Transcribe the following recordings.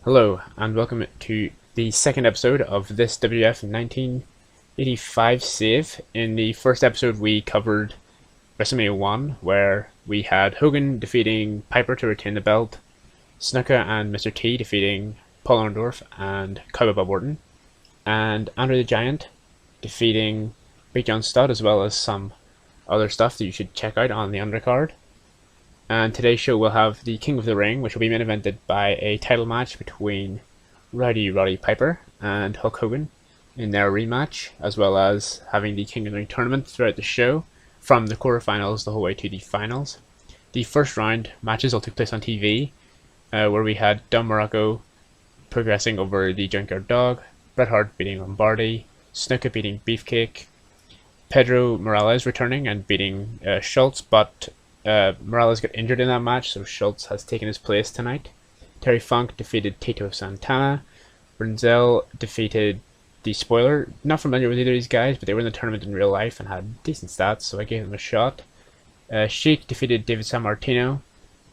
Hello, and welcome to the second episode of this WWF 1985 save. In the first episode, we covered WrestleMania 1, where we had Hogan defeating Piper to retain the belt, Snuka and Mr. T defeating Paul Orndorff and Cowboy Bob Orton, and Andre the Giant defeating Big John Studd, as well as some other stuff that you should check out on the undercard. And today's show will have the King of the Ring, which will be main evented by a title match between Roddy Piper and Hulk Hogan in their rematch, as well as having the King of the Ring tournament throughout the show, from the quarterfinals the whole way to the finals. The first round matches all took place on TV, where we had Don Morocco progressing over the Junkyard Dog, Bret Hart beating Lombardi, Snuka beating Beefcake, Pedro Morales returning and beating Schultz, but Morales got injured in that match, so Schultz has taken his place tonight. Terry Funk defeated Tito Santana. Brunzel defeated the Spoiler. Not familiar with either of these guys, but they were in the tournament in real life and had decent stats, so I gave them a shot. Sheik defeated David Sammartino,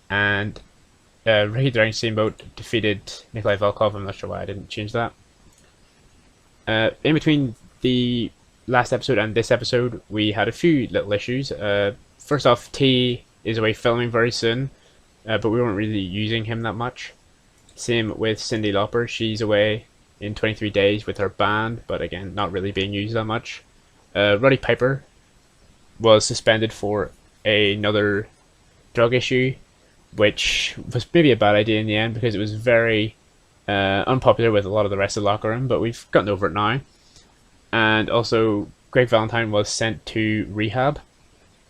and Ricky Dragon Steamboat defeated Nikolai Volkov. I'm not sure why I didn't change that. In between the last episode and this episode, we had a few little issues. First off, T is away filming very soon, but we weren't really using him that much. Same with Cyndi Lauper. She's away in 23 days with her band, but again, not really being used that much. Roddy Piper was suspended for another drug issue, which was maybe a bad idea in the end because it was very unpopular with a lot of the rest of the locker room, but we've gotten over it now. And also, Greg Valentine was sent to rehab,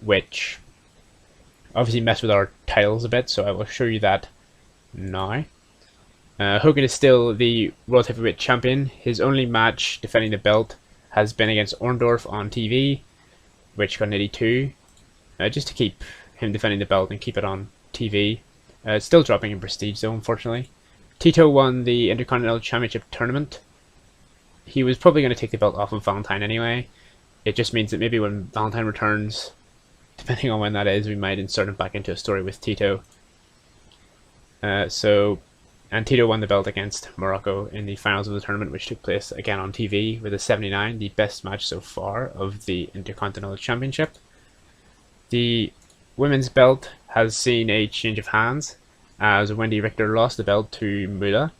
which obviously messed with our titles a bit, so I will show you that now. Hogan is still the World Heavyweight Champion. His only match defending the belt has been against Orndorff on TV, which got an 82, just to keep him defending the belt and keep it on TV. It's still dropping in prestige though, unfortunately. Tito won the Intercontinental Championship tournament. He was probably going to take the belt off of Valentine anyway. It just means that maybe when Valentine returns, depending on when that is, we might insert him back into a story with Tito. And Tito won the belt against Morocco in the finals of the tournament, which took place again on TV with a 79, the best match so far of the Intercontinental Championship. The women's belt has seen a change of hands, as Wendy Richter lost the belt to Moolah.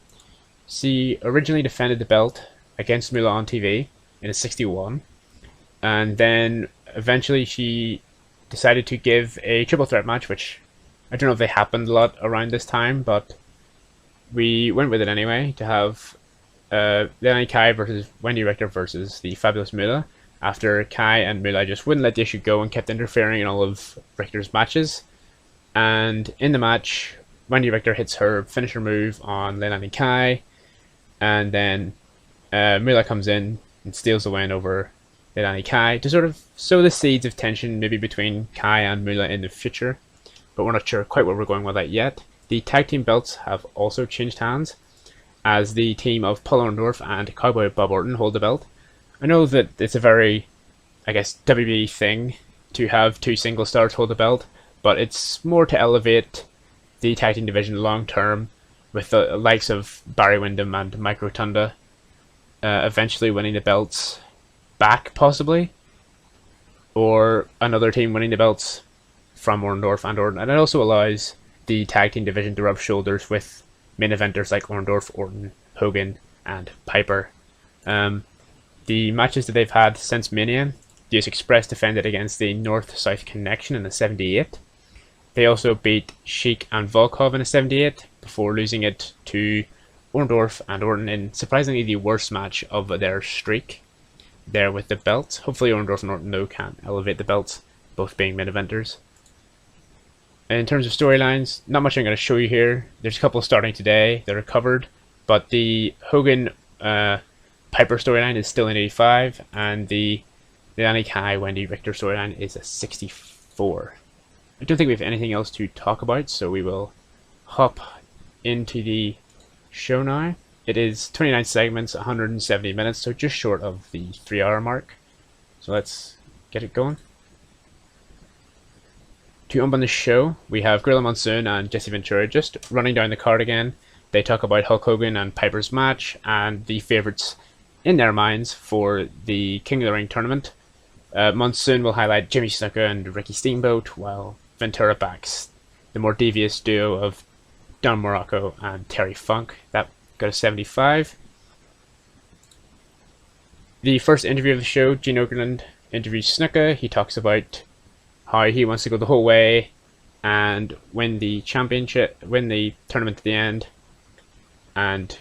She originally defended the belt against Moolah on TV in a 61, and then eventually she decided to give a triple threat match, which I don't know if they happened a lot around this time, but we went with it anyway, to have Lenny Kai versus Wendy Richter versus the Fabulous Moolah, after Kai and Moolah just wouldn't let the issue go and kept interfering in all of Richter's matches. And in the match, Wendy Richter hits her finisher move on Lenny Kai, and then Moolah comes in and steals the win over Lenny Kai to sort of sow the seeds of tension maybe between Kai and Moolah in the future, but we're not sure quite where we're going with that yet. The tag team belts have also changed hands, as the team of Paul Orndorff and Cowboy Bob Orton hold the belt. I know that it's a very, I guess, WWE thing to have two single stars hold the belt, but it's more to elevate the tag team division long term, with the likes of Barry Windham and Mike Rotunda eventually winning the belts back, possibly, or another team winning the belts from Orndorff and Orton. And it also allows the tag team division to rub shoulders with main eventers like Orndorff, Orton, Hogan, and Piper. The matches that they've had since Mania, the US Express defended against the North-South Connection in the 78. They also beat Sheik and Volkov in a 78 before losing it to Orndorff and Orton in surprisingly the worst match of their streak there with the belts. Hopefully Orndorff and Orton though can elevate the belts, both being main eventers. In terms of storylines, not much I'm going to show you here. There's a couple starting today that are covered, but the Hogan Piper storyline is still in 85, and the Lenny Kai Wendy Richter storyline is a 64. I don't think we have anything else to talk about, so we will hop into the show now. It is 29 segments, 170 minutes, so just short of the 3-hour mark. So let's get it going. To open the show, we have Gorilla Monsoon and Jesse Ventura just running down the card again. They talk about Hulk Hogan and Piper's match and the favourites in their minds for the King of the Ring tournament. Monsoon will highlight Jimmy Snuka and Ricky Steamboat, while Ventura backs the more devious duo of Don Morocco and Terry Funk. That got a 75. The first interview of the show, Gene Okerlund interviews Snuka. He talks about how he wants to go the whole way and win the championship, win the tournament at the end, and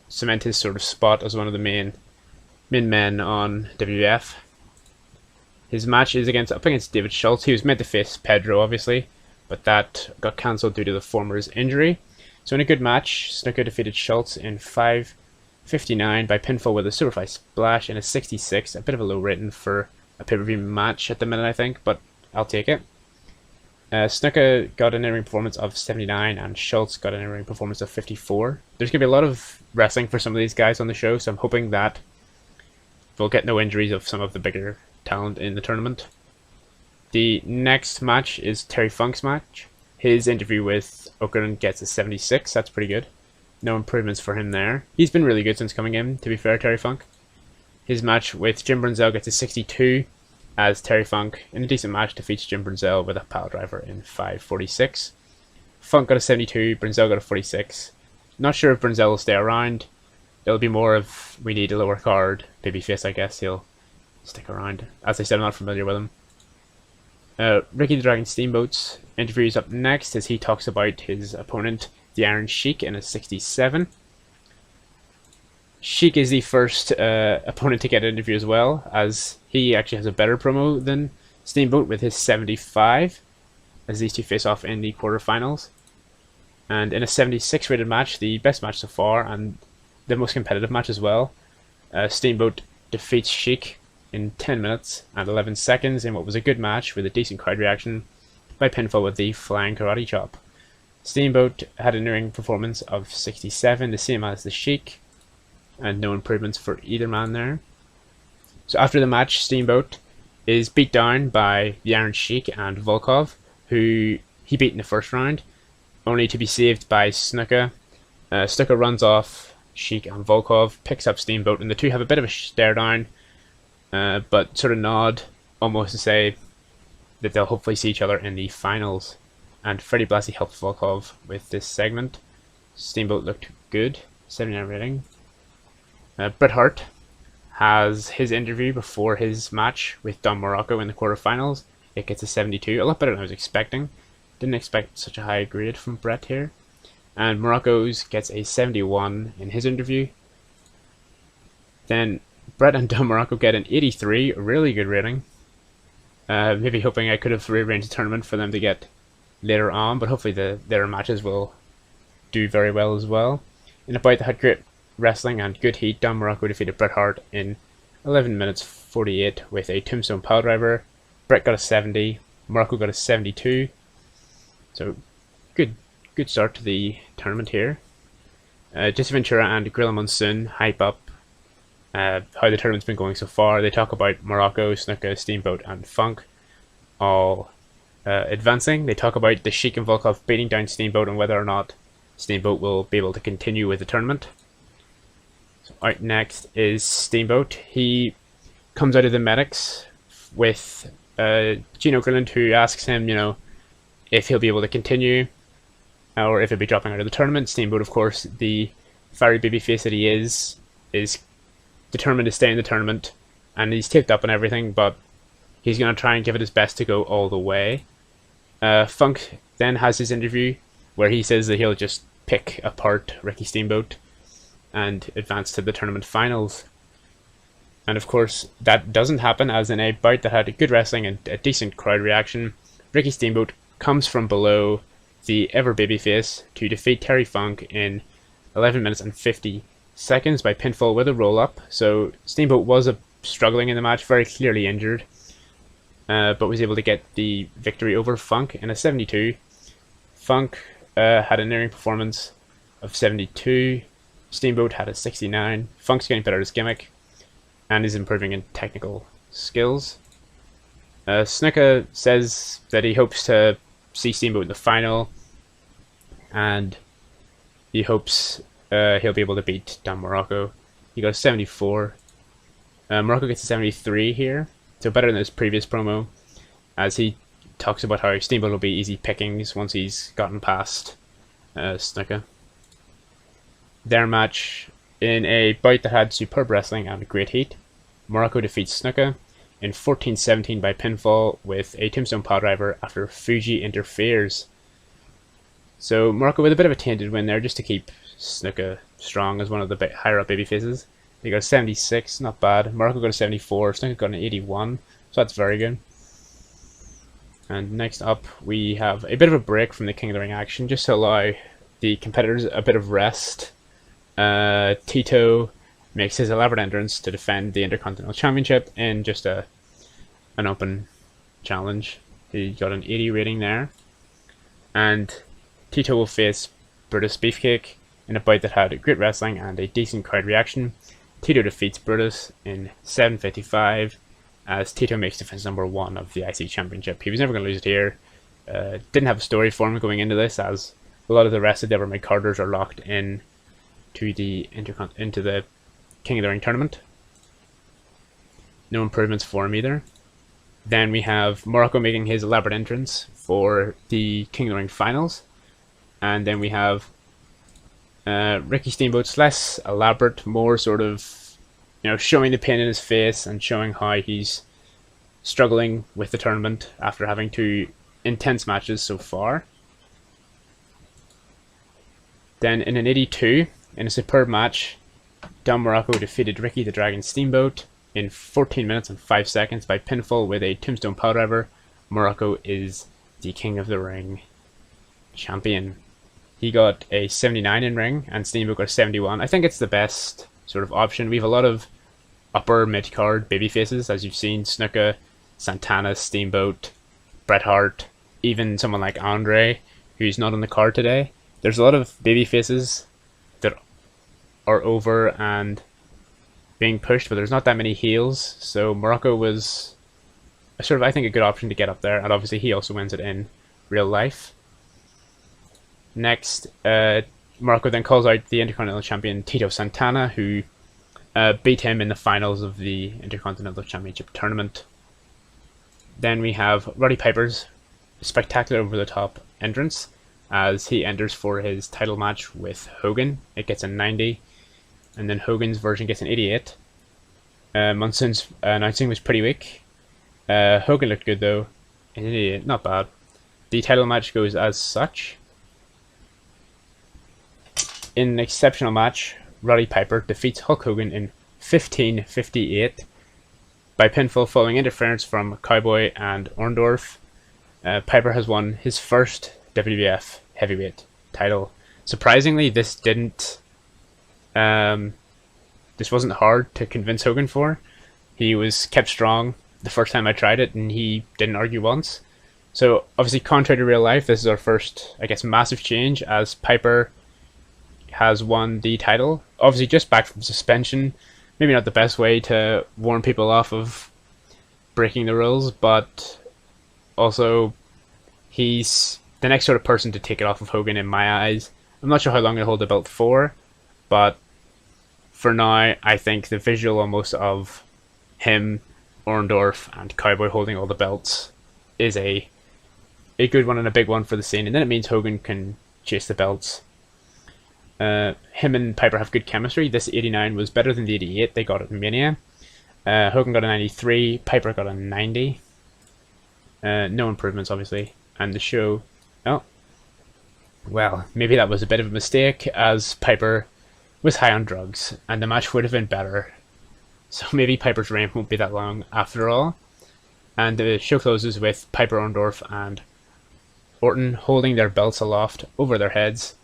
cement his sort of spot as one of the main men on WWF. His match is up against David Schultz. He was meant to face Pedro, obviously, but that got cancelled due to the former's injury. So in a good match, Snuka defeated Schultz in 5:59 by pinfall with a Superfly Splash in a 66. A bit of a low rating for a pay-per-view match at the minute, I think, but I'll take it. Snuka got an in-ring performance of 79, and Schultz got an in-ring performance of 54. There's going to be a lot of wrestling for some of these guys on the show, so I'm hoping that we'll get no injuries of some of the bigger talent in the tournament. The next match is Terry Funk's match. His interview with Okerlund gets a 76. That's pretty good. No improvements for him there. He's been really good since coming in, to be fair, Terry Funk. His match with Jim Brunzell gets a 62, as Terry Funk, in a decent match, defeats Jim Brunzell with a pile driver in 5:46. Funk got a 72, Brunzell got a 46. Not sure if Brunzell will stay around. It'll be more of, we need a lower card babyface, I guess. He'll stick around. As I said, I'm not familiar with him. Ricky the Dragon Steamboat's interview is up next as he talks about his opponent, the Iron Sheik, in a 67. Sheik is the first opponent to get an interview as well, as he actually has a better promo than Steamboat with his 75, as these two face off in the quarterfinals. And in a 76 rated match, the best match so far, and the most competitive match as well, Steamboat defeats Sheik in 10 minutes and 11 seconds in what was a good match with a decent crowd reaction by pinfall with the flying karate chop. Steamboat had an in-ring performance of 67, the same as the Sheik, and no improvements for either man there. So after the match, Steamboat is beat down by the Iron Sheik and Volkov, who he beat in the first round, only to be saved by Snuka. Snuka runs off Sheik and Volkov, picks up Steamboat, and the two have a bit of a stare down, but sort of nod, almost to say that they'll hopefully see each other in the finals. And Freddie Blassie helped Volkov with this segment. Steamboat looked good, 79 rating. Bret Hart has his interview before his match with Don Morocco in the quarterfinals. It gets a 72, a lot better than I was expecting. Didn't expect such a high grade from Bret here. And Morocco's gets a 71 in his interview. Then Bret and Don Morocco get an 83, a really good rating. Maybe hoping I could have rearranged the tournament for them to get later on, but hopefully their matches will do very well as well. In a bout that had great wrestling and good heat, Don Morocco defeated Bret Hart in 11 minutes 48 with a tombstone pile driver. Bret got a 70, Morocco got a 72. So good start to the tournament here. Jesse Ventura and Gorilla Monsoon hype up how the tournament's been going so far. They talk about Morocco, Snuka, Steamboat, and Funk all advancing. They talk about the Sheik and Volkov beating down Steamboat and whether or not Steamboat will be able to continue with the tournament. So out next is Steamboat. He comes out of the medics with Gene Okerlund, who asks him, if he'll be able to continue or if he'll be dropping out of the tournament. Steamboat, of course, the fiery babyface that he is determined to stay in the tournament, and he's taped up and everything, but he's going to try and give it his best to go all the way. Funk then has his interview where he says that he'll just pick apart Ricky Steamboat and advance to the tournament finals. And of course, that doesn't happen, as in a bout that had good wrestling and a decent crowd reaction, Ricky Steamboat comes from below the ever babyface to defeat Terry Funk in 11 minutes and 50 seconds by pinfall with a roll-up. So Steamboat was struggling in the match, very clearly injured, but was able to get the victory over Funk in a 72. Funk had a nearing performance of 72. Steamboat had a 69. Funk's getting better at his gimmick and is improving in technical skills. Snuka says that he hopes to see Steamboat in the final, and he hopes he'll be able to beat Don Morocco. He got a 74. Morocco gets a 73 here, so better than his previous promo, as he talks about how Steamboat will be easy pickings once he's gotten past Snuka. Their match, in a bout that had superb wrestling and great heat, Morocco defeats Snuka in 14-17 by pinfall with a tombstone piledriver after Fuji interferes. So Morocco with a bit of a tainted win there, just to keep Snuka strong as one of the higher up babyfaces. They got a 76, not bad. Morocco got a 74, Snuka got an 81, so that's very good. And next up, we have a bit of a break from the King of the Ring action, just to allow the competitors a bit of rest. TEW makes his elaborate entrance to defend the Intercontinental Championship in just an open challenge. He got an 80 rating there. And TEW will face Brutus Beefcake in a bout that had great wrestling and a decent crowd reaction. TEW defeats Brutus in 7:55 as TEW makes defense number 1 of the IC Championship. He was never going to lose it here. Didn't have a story for him going into this, as a lot of the rest of the Deborah McCarters are locked in to the into the King of the Ring tournament. No improvements for him either. Then we have Morocco making his elaborate entrance for the King of the Ring finals. And then we have Ricky Steamboat's less elaborate, more sort of, showing the pain in his face and showing how he's struggling with the tournament after having 2 intense matches so far. Then in an 82, in a superb match, Don Morocco defeated Ricky the Dragon Steamboat in 14 minutes and 5 seconds by pinfall with a tombstone piledriver. Morocco is the King of the Ring champion. He got a 79 in ring, and Steamboat got a 71. I think it's the best sort of option. We have a lot of upper mid-card babyfaces, as you've seen. Snuka, Santana, Steamboat, Bret Hart, even someone like Andre, who's not on the card today. There's a lot of babyfaces that are over and being pushed, but there's not that many heels. So Morocco was I think, a good option to get up there, and obviously he also wins it in real life. Next, Morocco then calls out the Intercontinental Champion Tito Santana, who beat him in the finals of the Intercontinental Championship tournament. Then we have Roddy Piper's spectacular over-the-top entrance as he enters for his title match with Hogan. It gets a 90, and then Hogan's version gets an 88. Monsoon's announcing was pretty weak. Hogan looked good though, an 88, not bad. The title match goes as such. In an exceptional match, Roddy Piper defeats Hulk Hogan in 15:58 by pinfall following interference from Cowboy and Orndorff. Piper has won his first WWF heavyweight title. Surprisingly, this wasn't hard to convince Hogan for. He was kept strong the first time I tried it, and he didn't argue once. So obviously, contrary to real life, this is our first, I guess, massive change, as Piper has won the title. Obviously just back from suspension. Maybe not the best way to warn people off of breaking the rules, but also he's the next sort of person to take it off of Hogan in my eyes. I'm not sure how long he'll hold the belt for, but for now I think the visual almost of him, Orndorff and Cowboy holding all the belts is a good one and a big one for the scene, and then it means Hogan can chase the belts. Him and Piper have good chemistry. This 89 was better than the 88 they got at Mania. Hogan got a 93, Piper got a 90. No improvements, obviously. And the show... Oh. Well, maybe that was a bit of a mistake, as Piper was high on drugs, and the match would have been better. So maybe Piper's reign won't be that long after all. And the show closes with Piper, Orndorff and Orton holding their belts aloft over their heads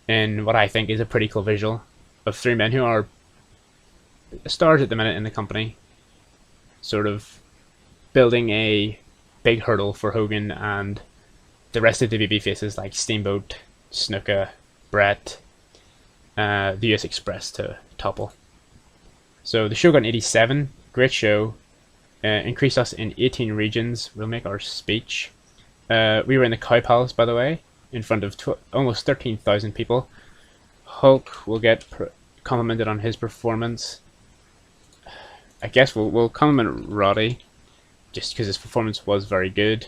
in what I think is a pretty cool visual of 3 men who are stars at the minute in the company, sort of building a big hurdle for Hogan and the rest of the BB faces like Steamboat, Snuka, Bret, the US Express to topple. So the show got an 87, great show, increased us in 18 regions. We'll make our speech. We were in the Cow Palace, by the way, in front of almost 13,000 people. Hulk will get complimented on his performance. I guess we'll compliment Roddy, just because his performance was very good,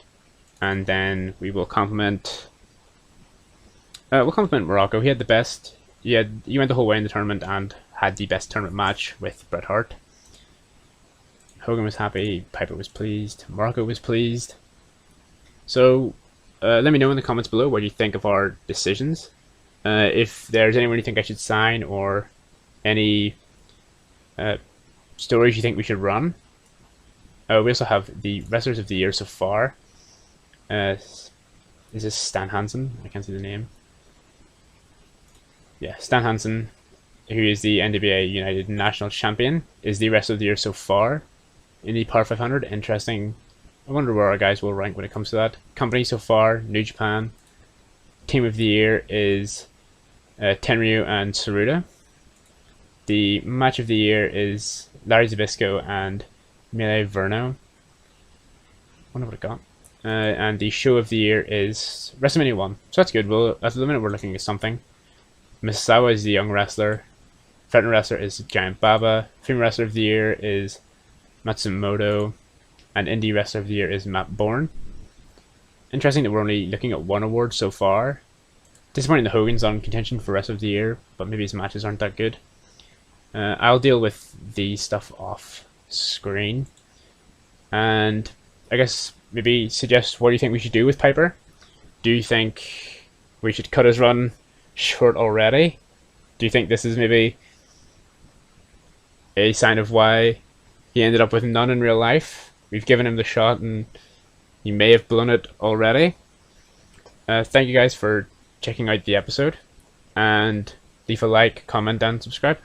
and then we will compliment. We'll compliment Morocco. He had the best. He went the whole way in the tournament and had the best tournament match with Bret Hart. Hogan was happy. Piper was pleased. Morocco was pleased. So, let me know in the comments below what you think of our decisions. If there's anyone you think I should sign, or any stories you think we should run. We also have the wrestlers of the year so far. Is this Stan Hansen? I can't see the name. Yeah, Stan Hansen, who is the NWA United National Champion, is the wrestler of the year so far in the Power 500. Interesting. I wonder where our guys will rank when it comes to that. Company so far, New Japan. Team of the year is Tenryu and Saruda. The match of the year is Larry Zbyszko and Melee Verno. Wonder what it got. And the show of the year is WrestleMania 1. So that's good. Well, at the minute we're looking at something. Misawa is the young wrestler. Veteran wrestler is Giant Baba. Female wrestler of the year is Matsumoto. And indie wrestler of the year is Matt Bourne. Interesting that we're only looking at one award so far. Disappointing that Hogan's on contention for wrestler of the year, but maybe his matches aren't that good. I'll deal with the stuff off screen. And I guess maybe suggest what do you think we should do with Piper? Do you think we should cut his run short already? Do you think this is maybe a sign of why he ended up with none in real life? We've given him the shot and he may have blown it already. Thank you guys for checking out the episode, and leave a like, comment, and subscribe.